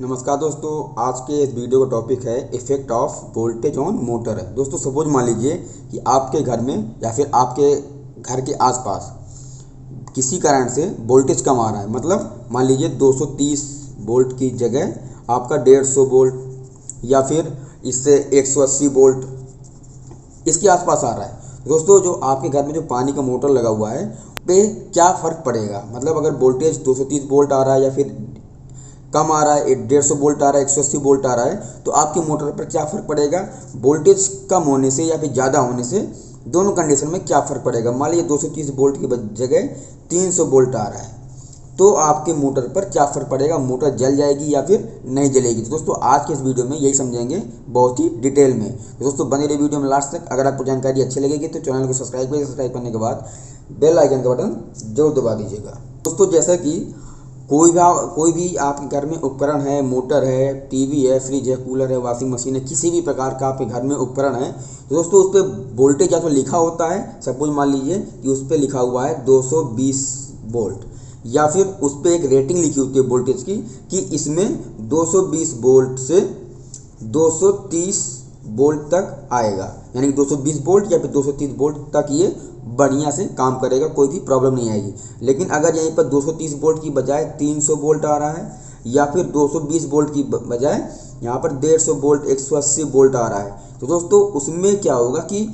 नमस्कार दोस्तों, आज के इस वीडियो का टॉपिक है effect of voltage on motor. है दोस्तों, सपोज मान लीजिए कि आपके घर में या फिर आपके घर के आसपास किसी कारण से वोल्टेज कम आ रहा है। मतलब मान लीजिए 230 वोल्ट की जगह आपका 150 वोल्ट या फिर इससे 180 वोल्ट इसके आसपास आ रहा है। दोस्तों, जो आपके घर में जो पानी का मोटर लगा हुआ है पे क्या फ़र्क पड़ेगा। मतलब अगर वोल्टेज 230 वोल्ट आ रहा है या फिर कम आ रहा है, 150 वोल्ट आ रहा है, 180 वोल्ट आ रहा है, तो आपकी मोटर पर क्या फ़र्क पड़ेगा। वोल्टेज कम होने से या फिर ज़्यादा होने से दोनों कंडीशन में क्या फ़र्क पड़ेगा। मान लीजिए 230 वोल्ट की जगह 300 वोल्ट आ रहा है, तो आपके मोटर पर क्या फ़र्क पड़ेगा। मोटर जल जाएगी या फिर नहीं जलेगी। तो दोस्तों, आज के इस वीडियो में यही समझेंगे बहुत ही डिटेल में। तो दोस्तों, बने रहिए वीडियो में लास्ट तक। अगर आपको जानकारी अच्छी लगेगी तो चैनल को सब्सक्राइब करिए। सब्सक्राइब करने के बाद बेल आइकन का बटन जरूर दबा दीजिएगा। दोस्तों, जैसा कि कोई भी आपके घर में उपकरण है, मोटर है, टीवी है, फ्रिज है, कूलर है, वॉशिंग मशीन है, किसी भी प्रकार का आपके घर में उपकरण है, तो दोस्तों उस पर वोल्टेज या तो लिखा होता है। सपोज मान लीजिए कि उस पर लिखा हुआ है 220 वोल्ट, या फिर उस पर एक रेटिंग लिखी होती है वोल्टेज की कि इसमें 220 वोल्ट से 230 वोल्ट तक आएगा। यानी कि 220 वोल्ट या फिर 230 वोल्ट तक ये बढ़िया से काम करेगा, कोई भी प्रॉब्लम नहीं आएगी। लेकिन अगर यहीं पर 230 वोल्ट की बजाय 300 वोल्ट आ रहा है या फिर 220 वोल्ट की बजाय यहाँ पर 150 वोल्ट 180 वोल्ट आ रहा है, तो दोस्तों उसमें क्या होगा कि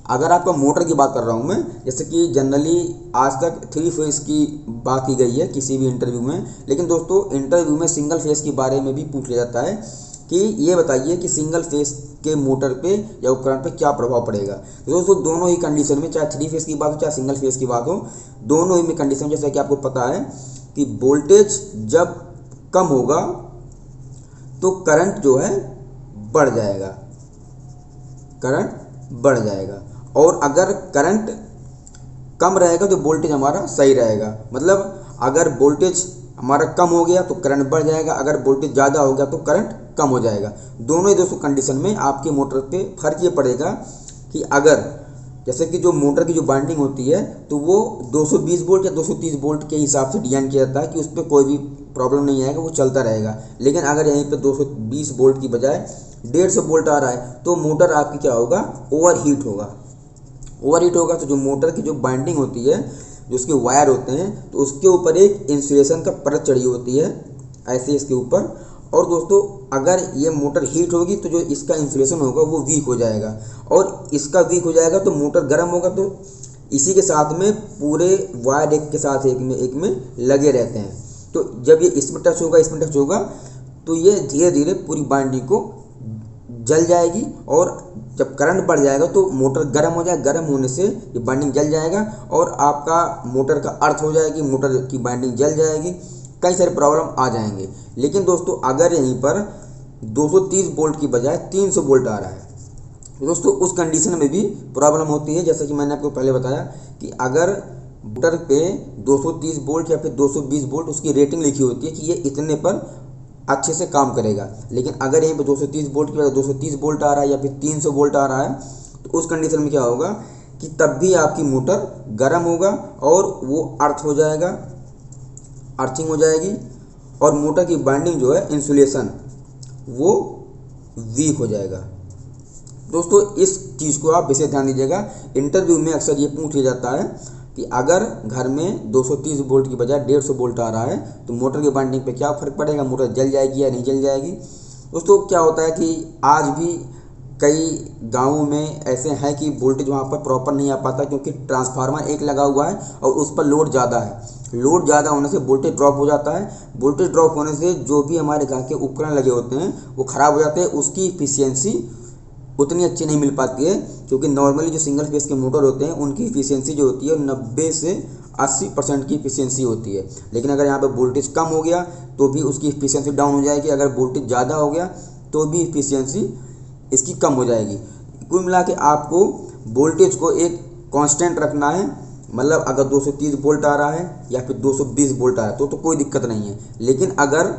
अगर आपका मोटर की बात कर रहा हूँ मैं, जैसे कि जनरली आज तक 3 फेज़ की बात की गई है किसी भी इंटरव्यू में, लेकिन दोस्तों इंटरव्यू में सिंगल फेज़ के बारे में भी पूछ लिया जाता है कि ये बताइए कि सिंगल फेज़ के मोटर पे या उपकरण पे क्या प्रभाव पड़ेगा। तो दोस्तों दोनों ही कंडीशन में, चाहे 3 फेज़ की बात हो चाहे सिंगल फेज़ की बात हो, दोनों ही में कंडीशन जैसा कि आपको पता है कि वोल्टेज जब कम होगा तो करंट जो है बढ़ जाएगा, करंट बढ़ जाएगा। और अगर करंट कम रहेगा तो वोल्टेज हमारा सही रहेगा। मतलब अगर वोल्टेज हमारा कम हो गया तो करंट बढ़ जाएगा, अगर वोल्टेज ज़्यादा हो गया तो करंट कम हो जाएगा। दोनों ही दोस्तों कंडीशन में आपकी मोटर पे फर्क ये पड़ेगा कि अगर जैसे कि जो मोटर की जो वाइंडिंग होती है तो वो 220 वोल्ट या 230 वोल्ट के हिसाब से डिजाइन किया जाता है कि उस पर कोई भी प्रॉब्लम नहीं आएगा, वो चलता रहेगा। लेकिन अगर यहीं पे 220 वोल्ट की बजाय 150 वोल्ट आ रहा है तो मोटर आपकी क्या होगा, ओवरहीट होगा। ओवरहीट होगा तो जो मोटर की जो बाइंडिंग होती है, जो उसके वायर होते हैं, तो उसके ऊपर एक इंसुलेशन का परत चढ़ी होती है ऐसे इसके ऊपर। और दोस्तों अगर ये मोटर हीट होगी तो जो इसका इंसुलेशन होगा वो वीक हो जाएगा, और इसका वीक हो जाएगा तो मोटर गर्म होगा। तो इसी के साथ में पूरे वायर एक के साथ एक में लगे रहते हैं। तो जब ये इसमें टच होगा इसमें टच होगा तो ये धीरे धीरे पूरी बाइंडिंग को जल जाएगी, और जब करंट बढ़ जाएगा तो मोटर गर्म हो जाएगा। गर्म होने से ये बाइंडिंग जल जाएगा और आपका मोटर का अर्थ हो जाएगी, मोटर की बाइंडिंग जल जाएगी, कई सारे प्रॉब्लम आ जाएंगे। लेकिन दोस्तों अगर यहीं पर 230 वोल्ट की बजाय 300 वोल्ट आ रहा है तो दोस्तों उस कंडीशन में भी प्रॉब्लम होती है। जैसा कि मैंने आपको पहले बताया कि अगर मोटर पे 230 वोल्ट या फिर 220 वोल्ट उसकी रेटिंग लिखी होती है कि ये इतने पर अच्छे से काम करेगा, लेकिन अगर यहीं पर 230 वोल्ट की बजाय 230 वोल्ट आ रहा है या फिर 300 वोल्ट आ रहा है तो उस कंडीशन में क्या होगा कि तब भी आपकी मोटर गर्म होगा और वो अर्थ हो जाएगा, अर्थिंग हो जाएगी, और मोटर की बाइंडिंग जो है इंसुलेशन वो वीक हो जाएगा। दोस्तों इस चीज़ को आप विशेष ध्यान दीजिएगा। इंटरव्यू में अक्सर ये पूछ लिया जाता है कि अगर घर में 230 वोल्ट की बजाय 150 वोल्ट आ रहा है तो मोटर की बाइंडिंग पे क्या फ़र्क पड़ेगा, मोटर जल जाएगी या नहीं जल जाएगी। दोस्तों क्या होता है कि आज भी कई गाँवों में ऐसे हैं कि वोल्टेज वहाँ पर प्रॉपर नहीं आ पाता, क्योंकि ट्रांसफार्मर एक लगा हुआ है और उस पर लोड ज़्यादा है। लोड ज़्यादा होने से वोल्टेज ड्रॉप हो जाता है। वोल्टेज ड्रॉप होने से जो भी हमारे घर के उपकरण लगे होते हैं वो ख़राब हो जाते हैं, उसकी इफिशियंसी उतनी अच्छी नहीं मिल पाती है। क्योंकि नॉर्मली जो सिंगल फेस के मोटर होते हैं उनकी इफिशियंसी जो होती है 90 से 80% की इफिशियंसी होती है। लेकिन अगर यहाँ पर वोल्टेज कम हो गया तो भी उसकी इफिशियंसी डाउन हो जाएगी, अगर वोल्टेज ज़्यादा हो गया तो भी इफिशियंसी इसकी कम हो जाएगी। कुल मिला के आपको वोल्टेज को एक कांस्टेंट रखना है। मतलब अगर 230 वोल्ट आ रहा है या फिर 220 वोल्ट आ रहा है तो कोई दिक्कत नहीं है। लेकिन अगर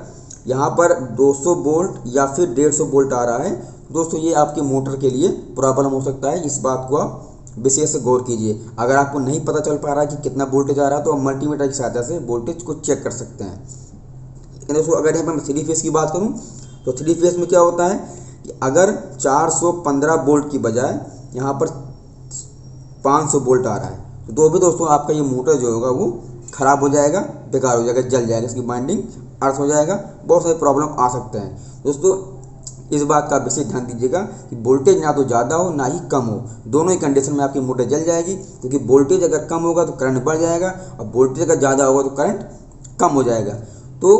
यहाँ पर 200 वोल्ट या फिर 150 वोल्ट आ रहा है दोस्तों, ये आपके मोटर के लिए प्रॉब्लम हो सकता है। इस बात को आप विशेष गौर कीजिए। अगर आपको नहीं पता चल पा रहा है कि कितना वोल्टेज आ रहा है तो आप मल्टीमीटर की सहायता से वोल्टेज को चेक कर सकते हैं। लेकिन दोस्तों अगर यहाँ पर मैं 3 फेस की बात करूँ तो 3 फेस में क्या होता है कि अगर 415 वोल्ट की बजाय यहाँ पर 500 वोल्ट आ रहा है तो भी दोस्तों आपका ये मोटर जो होगा वो ख़राब हो जाएगा, बेकार हो जाएगा, जल जाएगा, इसकी बाइंडिंग अर्थ हो जाएगा, बहुत सारे प्रॉब्लम आ सकते हैं। दोस्तों इस बात का विशेष ध्यान दीजिएगा कि वोल्टेज ना तो ज़्यादा हो ना ही कम हो, दोनों ही कंडीशन में आपकी मोटर जल जाएगी, क्योंकि वोल्टेज अगर कम होगा तो करंट बढ़ जाएगा और वोल्टेज अगर ज़्यादा होगा तो करंट कम हो जाएगा। तो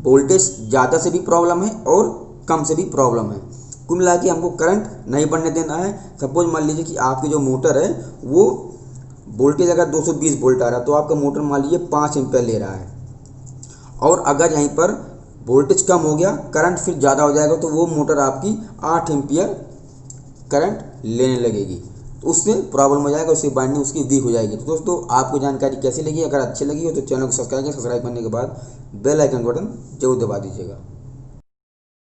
वोल्टेज ज़्यादा से भी प्रॉब्लम है और कम से भी प्रॉब्लम है। कुल मिला के हमको करंट नहीं बढ़ने देना है। सपोज मान लीजिए कि आपकी जो मोटर है वो वोल्टेज अगर 220 वोल्ट आ रहा है तो आपका मोटर मान लीजिए 5 एम्पीयर ले रहा है, और अगर यहीं पर वोल्टेज कम हो गया, करंट फिर ज़्यादा हो जाएगा, तो वो मोटर आपकी 8 एम्पीयर करंट लेने लगेगी, तो उससे प्रॉब्लम हो जाएगा, उसकी बाइंडिंग उसकी वीक हो जाएगी। तो दोस्तों आपको जानकारी कैसी लगी? अगर अच्छी लगी हो तो चैनल को सब्सक्राइब करने के बाद बेल आइकन बटन जरूर दबा दीजिएगा।